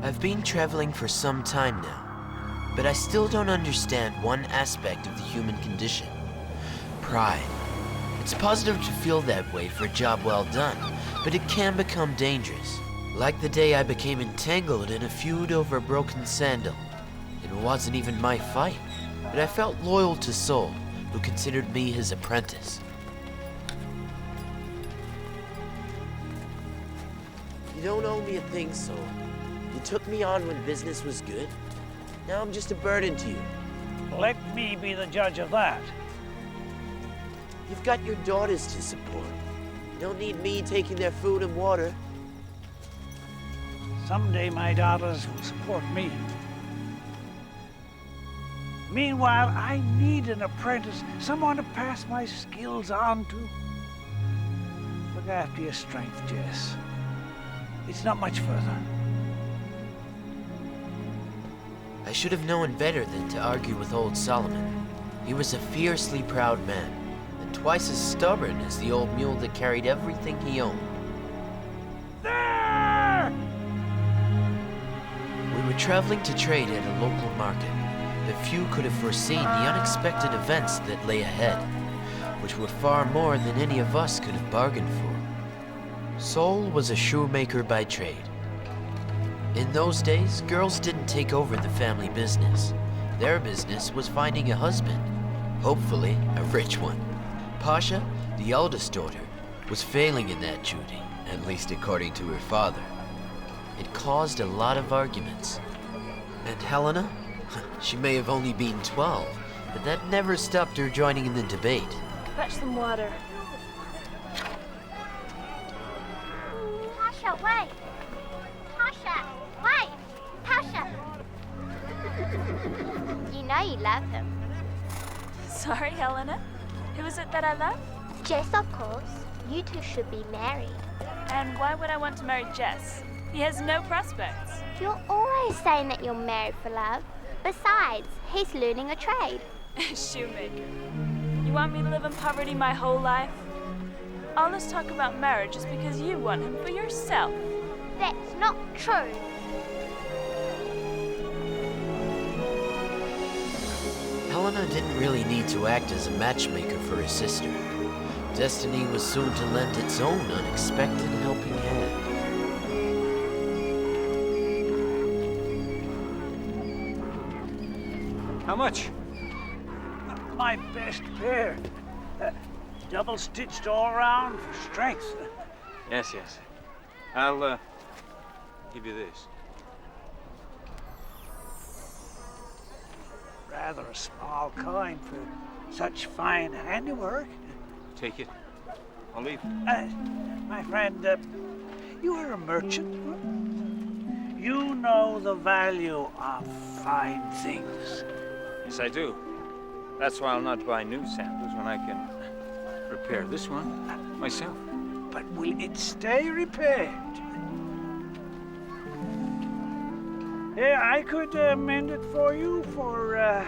I've been traveling for some time now, but I still don't understand one aspect of the human condition: pride. It's positive to feel that way for a job well done, but it can become dangerous. Like the day I became entangled in a feud over a broken sandal. It wasn't even my fight, but I felt loyal to Sol, who considered me his apprentice. You don't owe me a thing, Sol. You took me on when business was good. Now I'm just a burden to you. Let me be the judge of that. You've got your daughters to support. You don't need me taking their food and water. Someday my daughters will support me. Meanwhile, I need an apprentice, someone to pass my skills on to. Look after your strength, Jess. It's not much further. I should have known better than to argue with old Solomon. He was a fiercely proud man, and twice as stubborn as the old mule that carried everything he owned. There! We were traveling to trade at a local market, but few could have foreseen the unexpected events that lay ahead, which were far more than any of us could have bargained for. Sol was a shoemaker by trade. In those days, girls didn't take over the family business. Their business was finding a husband, hopefully a rich one. Pasha, the eldest daughter, was failing in that duty, at least according to her father. It caused a lot of arguments. And Helena? She may have only been 12, but that never stopped her joining in the debate. Fetch some water. Pasha, wait! Pasha, wait! Pasha! You know you love him. Sorry, Helena. Who is it that I love? Jess, of course. You two should be married. And why would I want to marry Jess? He has no prospects. You're always saying that you're married for love. Besides, he's learning a trade. Shoemaker. You want me to live in poverty my whole life? All this talk about marriage is because you want him for yourself. That's not true. Helena didn't really need to act as a matchmaker for her sister. Destiny was soon to lend its own unexpected helping hand. How much? My best pair. Double stitched all around for strength. Yes, yes. I'll give you this. Rather a small coin for such fine handiwork. Take it. I'll leave. My friend, you are a merchant. You know the value of fine things. Yes, I do. That's why I'll not buy new sandals when I can repair this one myself. But will it stay repaired? Yeah, I could mend it for you for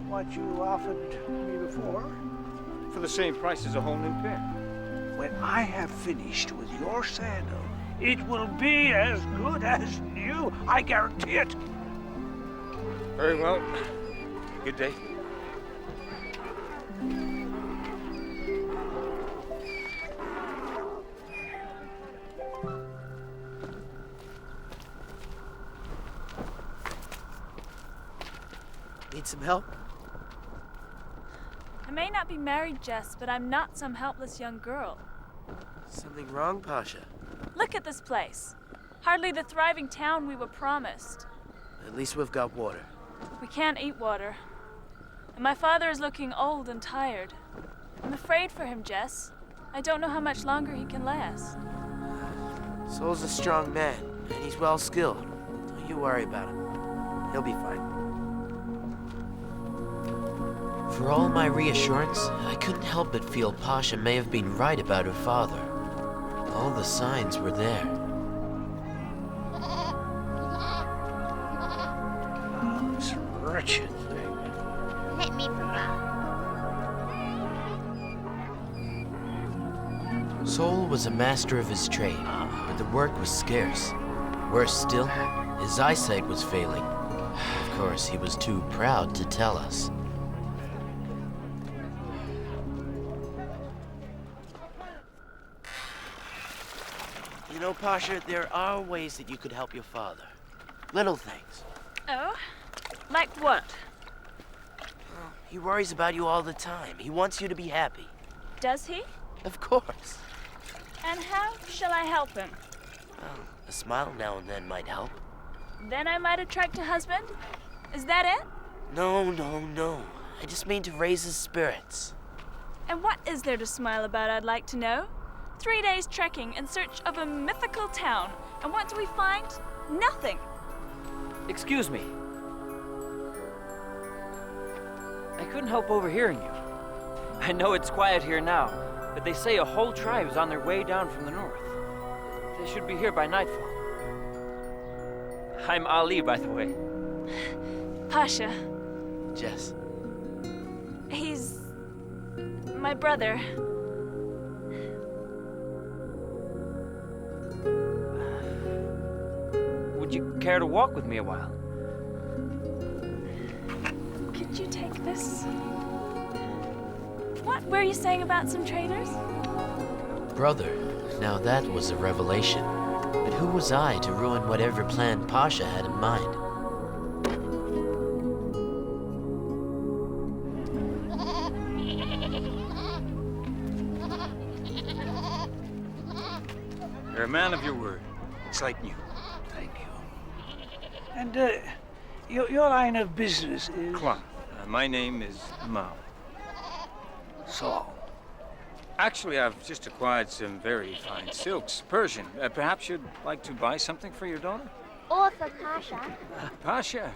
what you offered me before. For the same price as a whole new pair. When I have finished with your sandal, it will be as good as new. I guarantee it. Very well. Good day. Need some help? I may not be married, Jess, but I'm not some helpless young girl. Something wrong, Pasha? Look at this place. Hardly the thriving town we were promised. At least we've got water. We can't eat water. And my father is looking old and tired. I'm afraid for him, Jess. I don't know how much longer he can last. Sol's a strong man, and he's well skilled. you worry about him. He'll be fine. For all my reassurance, I couldn't help but feel Pasha may have been right about her father. All the signs were there. Oh, this wretched thing. Let me, Papa. Sol was a master of his trade, but the work was scarce. Worse still, his eyesight was failing. Of course, he was too proud to tell us. You know, Pasha, there are ways that you could help your father. Little things. Oh? Like what? Well, he worries about you all the time. He wants you to be happy. Does he? Of course. And how shall I help him? Well, a smile now and then might help. Then I might attract a husband? Is that it? No. I just mean to raise his spirits. And what is there to smile about, I'd like to know? 3 days trekking in search of a mythical town, and what do we find? Nothing. Excuse me. I couldn't help overhearing you. I know it's quiet here now, but they say a whole tribe is on their way down from the north. They should be here by nightfall. I'm Ali, by the way. Pasha, Jess. he's my brother. Would you care to walk with me a while? Could you take this? What were you saying about some traders? Brother, now that was a revelation. But who was I to ruin whatever plan Pasha had in mind? You're a man of your word. It's like new. Thank you. And, your line of business is... Kwan. My name is Mao. So, Actually, I've just acquired some very fine silks, Persian. Perhaps you'd like to buy something for your daughter? Or for Pasha. Pasha.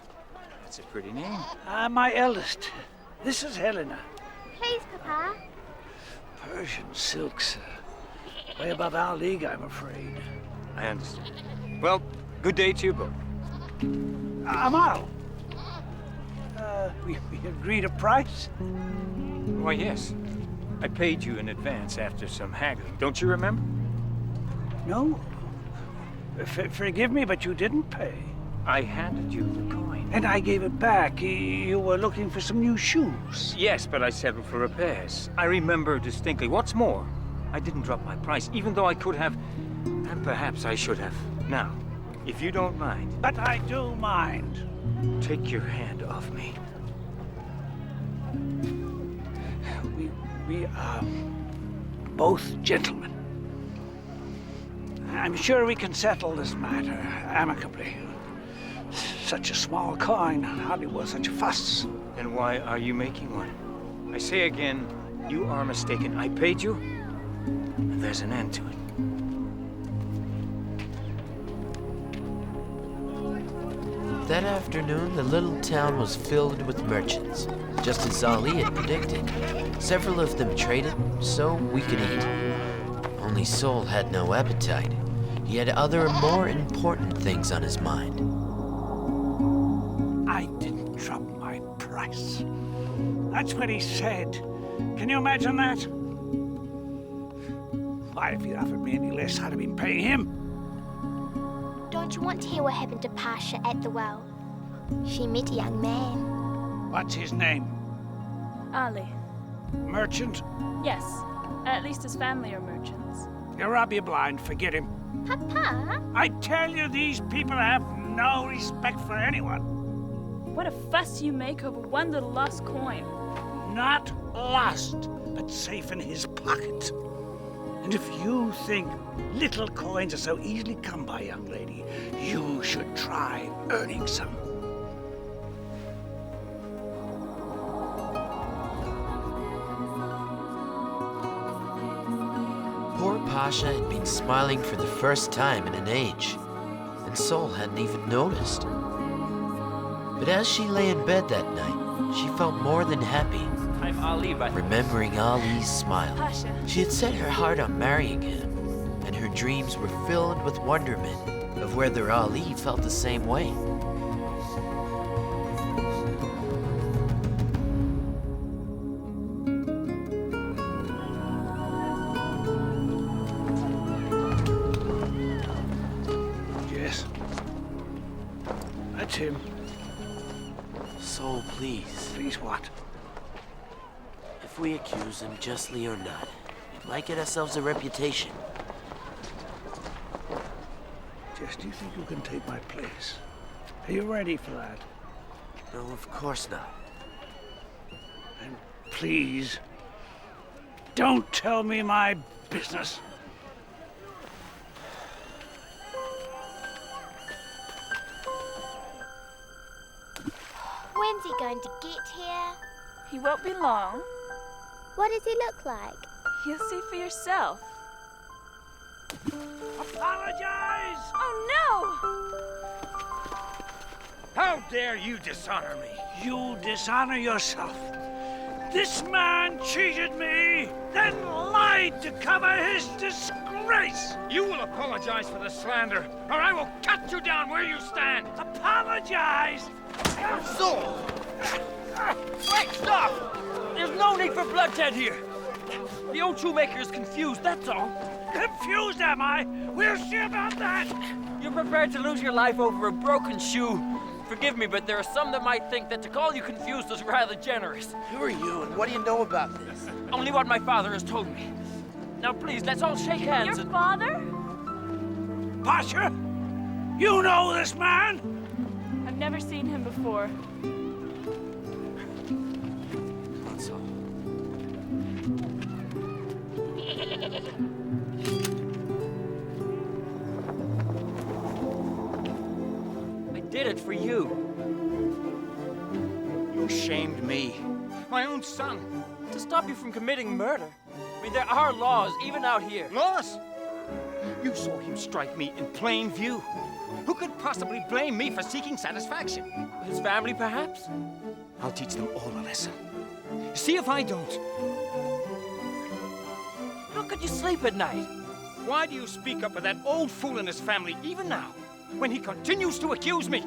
That's a pretty name. my eldest. This is Helena. Please, Papa. Persian silks. Way above our league, I'm afraid. I understand. Well, good day to you both. Amal. We agreed a price? Why, yes. I paid you in advance after some haggling. Don't you remember? No. Forgive me, but you didn't pay. I handed you the coin. And I gave it back. You were looking for some new shoes. Yes, but I settled for repairs. I remember distinctly. What's more, I didn't drop my price, even though I could have, and perhaps I should have. Now, if you don't mind, But I do mind. take your hand off me. We are both gentlemen. I'm sure we can settle this matter amicably. Such a small coin, hardly worth such a fuss. Then why are you making one? I say again, you are mistaken. I paid you, and there's an end to it. That afternoon, the little town was filled with merchants, just as Ali had predicted. Several of them traded, so we could eat. Only Sol had no appetite. He had other, more important things on his mind. I didn't drop my price. That's what he said. Can you imagine that? Why, if he'd offered me any less, I'd have been paying him. Don't you want to hear what happened to Pasha at the well? She met a young man. What's his name? Ali. Merchant? Yes. At least his family are merchants. You're rub you blind, forget him. Papa? I tell you, these people have no respect for anyone. What a fuss you make over one little lost coin. Not lost, but safe in his pocket. And if you think little coins are so easily come by, young lady, you should try earning some. Poor Pasha had been smiling for the first time in an age. and Sol hadn't even noticed. But as she lay in bed that night, she felt more than happy, I'm Ali, by the way. remembering Ali's smile. Pasha. She had set her heart on marrying him, and her dreams were filled with wonderment of whether Ali felt the same way. Jess. That's him. So please, Please what? if we accuse him justly or not, it might get ourselves a reputation. Jess, do you think you can take my place? Are you ready for that? No, of course not. And please, don't tell me my business. When's he going to get here? He won't be long. What does he look like? You'll see for yourself. Apologize! Oh How dare you dishonor me? You dishonor yourself. This man cheated me, then lied to cover his disgrace. You will apologize for the slander, or I will cut you down where you stand. Apologize! Soul! Wait, stop! There's no need for bloodshed here. The old shoemaker is confused, that's all. Confused, am I? We'll see about that. You're prepared to lose your life over a broken shoe. Forgive me, but there are some that might think that to call you confused is rather generous. Who are you, and what do you know about this? Only what my father has told me. Now, please, let's all shake hands no! Your and... father? Pasha, you know this man? I've never seen him before. That's all. I did it for you. You shamed me. My own son. To stop you from committing murder. I mean, there are laws, even out here. Laws? You saw him strike me in plain view. Who could possibly blame me for seeking satisfaction? His family, perhaps? I'll teach them all a lesson. See if I don't. How could you sleep at night? Why do you speak up of that old fool and his family even now, when he continues to accuse me?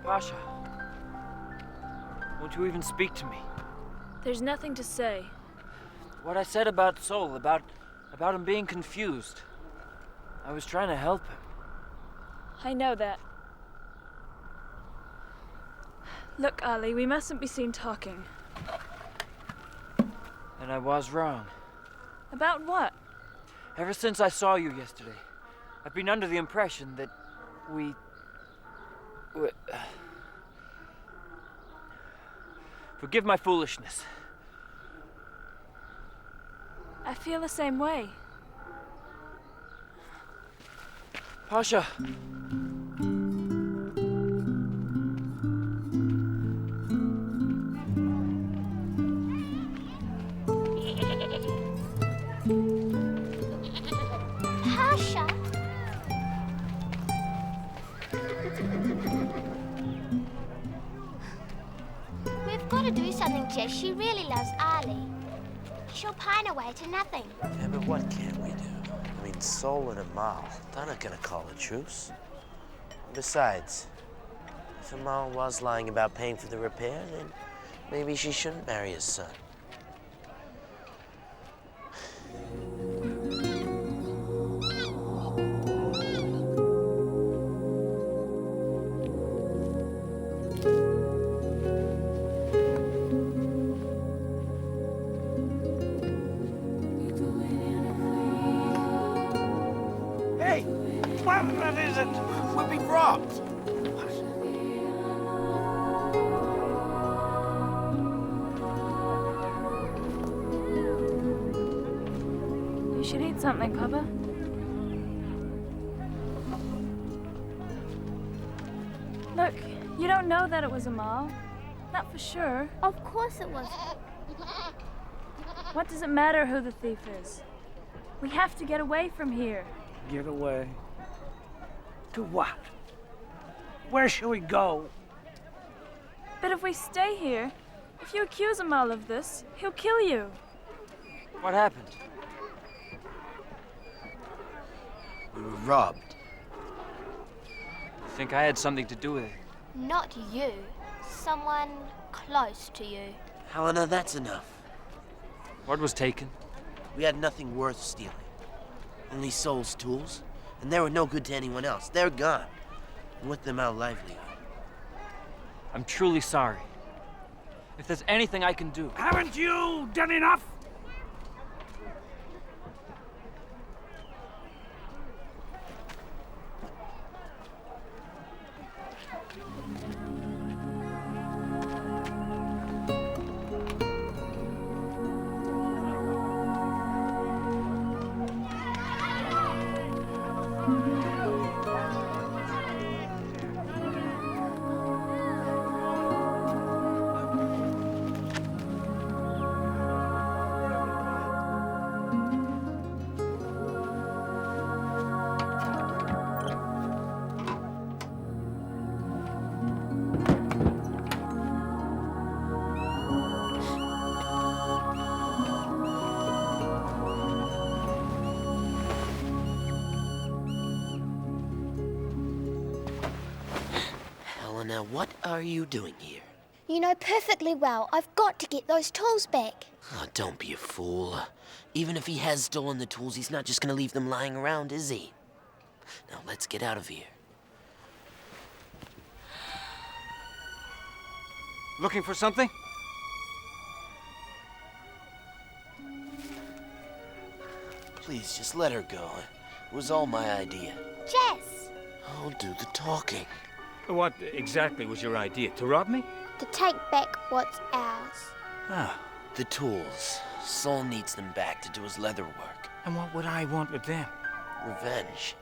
Pasha, won't you even speak to me? There's nothing to say. What I said about Sol, about him being confused. I was trying to help him. I know that. Look, Ali, we mustn't be seen talking. And I was wrong. About what? Ever since I saw you yesterday, I've been under the impression that we... Forgive my foolishness. I feel the same way. Pasha. Pasha? We've got to do something, Jess. She really loves Ali. She'll pine away to nothing. Yeah, but what can we do? I mean, Sol and Amal, they're not gonna call a truce. Besides, if Amal was lying about paying for the repair, then maybe she shouldn't marry his son. Hey, what is it? We're being robbed. You should eat something, Papa. Look, you don't know that it was Amal. Not for sure. Of course it was. What does it matter who the thief is? We have to get away from here. Get away. To what? Where shall we go? But if we stay here, if you accuse Amal of this, he'll kill you. What happened? We were robbed. I think I had something to do with it. Not you. Someone close to you. Helena, that's enough. What was taken? We had nothing worth stealing. Only Soul's tools, and they were no good to anyone else. They're gone. And with them our livelihood. I'm truly sorry. If there's anything I can do... Haven't you done enough? Helena, what are you doing here? You know perfectly well I've got to get those tools back. Oh, don't be a fool. Even if he has stolen the tools, he's not just gonna leave them lying around, is he? Now, let's get out of here. Looking for something? Please, just let her go. It was all my idea. Jess! I'll do the talking. What exactly was your idea? To rob me? To take back what's ours. Ah, The tools. Soul needs them back to do his leather work. and what would I want with them? Revenge.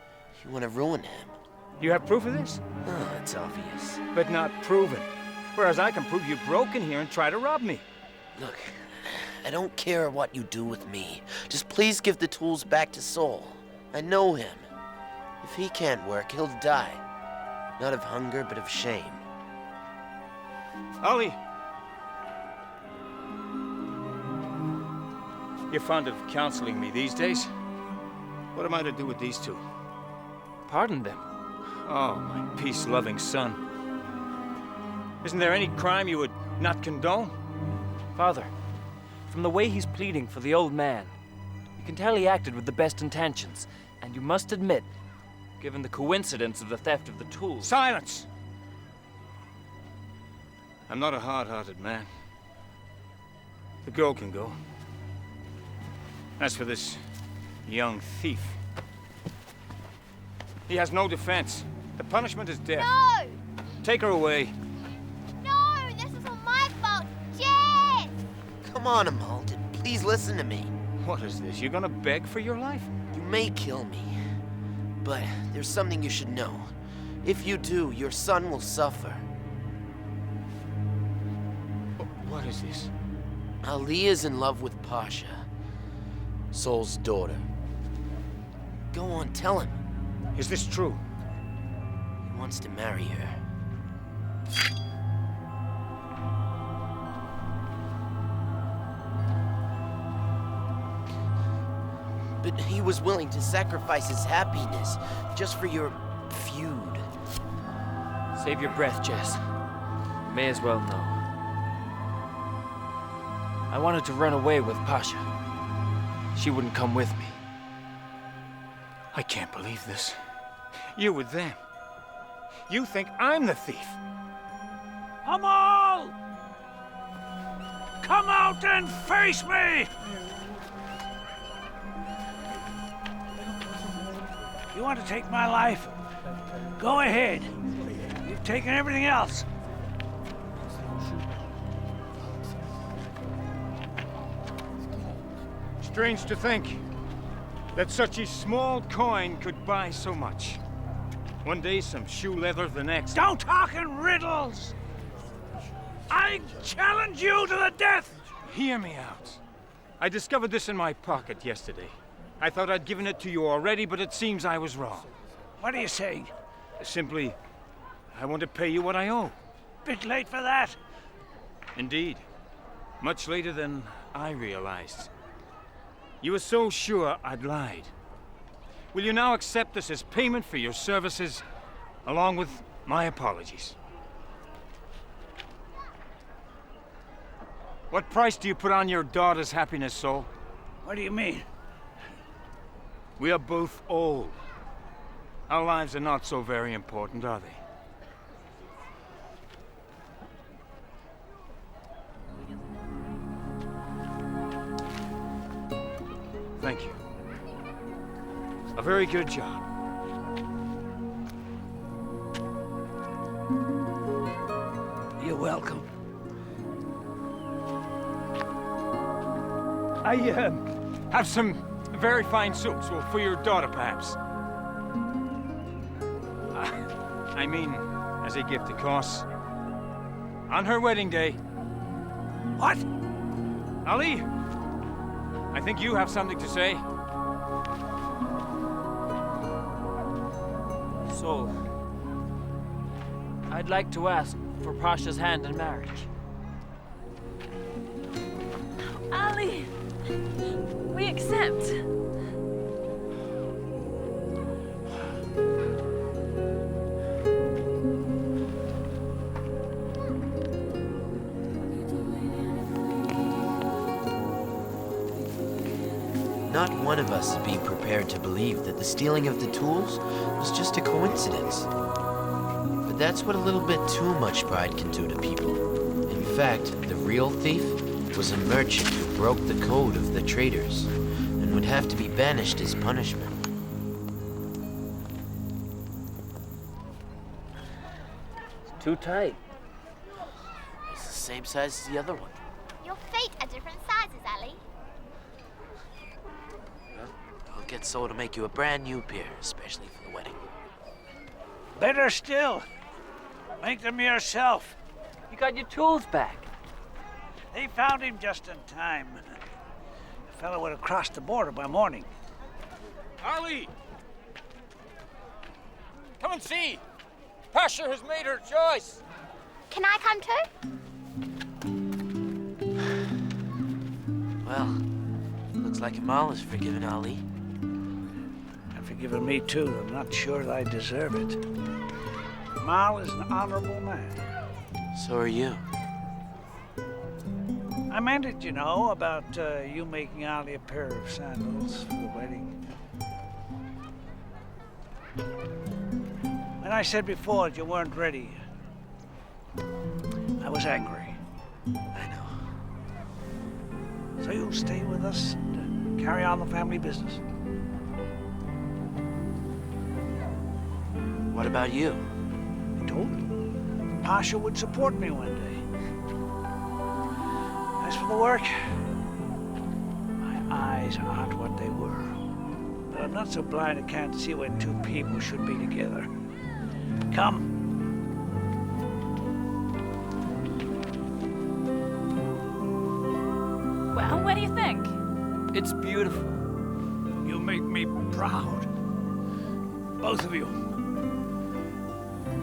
You want to ruin him. You have proof of this? Oh, it's obvious. But not proven. Whereas I can prove you broke in here and try to rob me. Look, I don't care what you do with me. Just please give the tools back to Soul. I know him. If he can't work, he'll die. Not of hunger, but of shame. Ollie! You're fond of counseling me these days? What am I to do with these two? Pardon them. Oh, my peace-loving son. Isn't there any crime you would not condone? Father, from the way he's pleading for the old man, you can tell he acted with the best intentions. And you must admit, given the coincidence of the theft of the tools... Silence! I'm not a hard-hearted man. The girl can go. As for this young thief, he has no defense. The punishment is death. No! Take her away. No! This is all my fault! Jess! Come on, Amal. Please listen to me. What is this? You're gonna beg for your life? You may kill me, but there's something you should know. If you do, your son will suffer. What is this? Ali is in love with Pasha, Soul's daughter. Go on, tell him. Is this true? He wants to marry her. But he was willing to sacrifice his happiness just for your feud. Save your breath, Jess. You may as well know. I wanted to run away with Pasha. She wouldn't come with me. I can't believe this. You with them. You think I'm the thief? Amal! Come out and face me! You want to take my life? Go ahead. You've taken everything else. Strange to think that such a small coin could buy so much. One day, some shoe leather, the next. Don't talk in riddles! I challenge you to the death! Hear me out. I discovered this in my pocket yesterday. I thought I'd given it to you already, but it seems I was wrong. What are you saying? Simply, I want to pay you what I owe. Bit late for that. Indeed. Much later than I realized. You were so sure I'd lied. Will you now accept this as payment for your services, along with my apologies? What price do you put on your daughter's happiness, Soul? What do you mean? We are both old. Our lives are not so very important, are they? Thank you. A very good job. You're welcome. I have some very fine soups, well, for your daughter, perhaps. I mean, as a gift, of course. On her wedding day. What? Ali, I think you have something to say. So, I'd like to ask for Pasha's hand in marriage. Ali, we accept. Not one of us would be prepared to believe that the stealing of the tools was just a coincidence. But that's what a little bit too much pride can do to people. In fact, the real thief was a merchant who broke the code of the traders and would have to be banished as punishment. It's too tight. It's the same size as the other one. Your feet are different sizes, Ali. I'll get Sol to make you a brand new pair, especially for the wedding. Better still, make them yourself. You got your tools back. They found him just in time. The fellow would have crossed the border by morning. Ali! Come and see! Pasha has made her choice! Can I come too? Well, looks like Amal has forgiven Ali. And forgiven me too. I'm not sure that I deserve it. Mal is an honorable man. So are you. I meant it, you know, about you making Ali a pair of sandals for the wedding. And I said before that you weren't ready. I was angry. I know. So you'll stay with us and carry on the family business. What about you? I told you. Pasha would support me one day. As for the work, my eyes aren't what they were. But I'm not so blind I can't see when two people should be together. Come. Well, what do you think? It's beautiful. You make me proud. Both of you.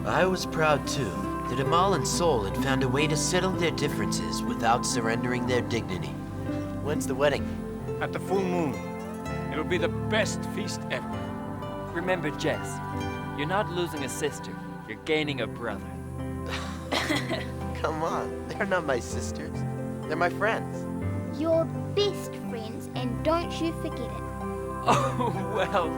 I was proud too that Amal and Sol had found a way to settle their differences without surrendering their dignity. When's the wedding? At the full moon. It'll be the best feast ever. Remember, Jess, you're not losing a sister, you're gaining a brother. Come on, they're not my sisters. They're my friends. You're best friends, and don't you forget it. Oh, well.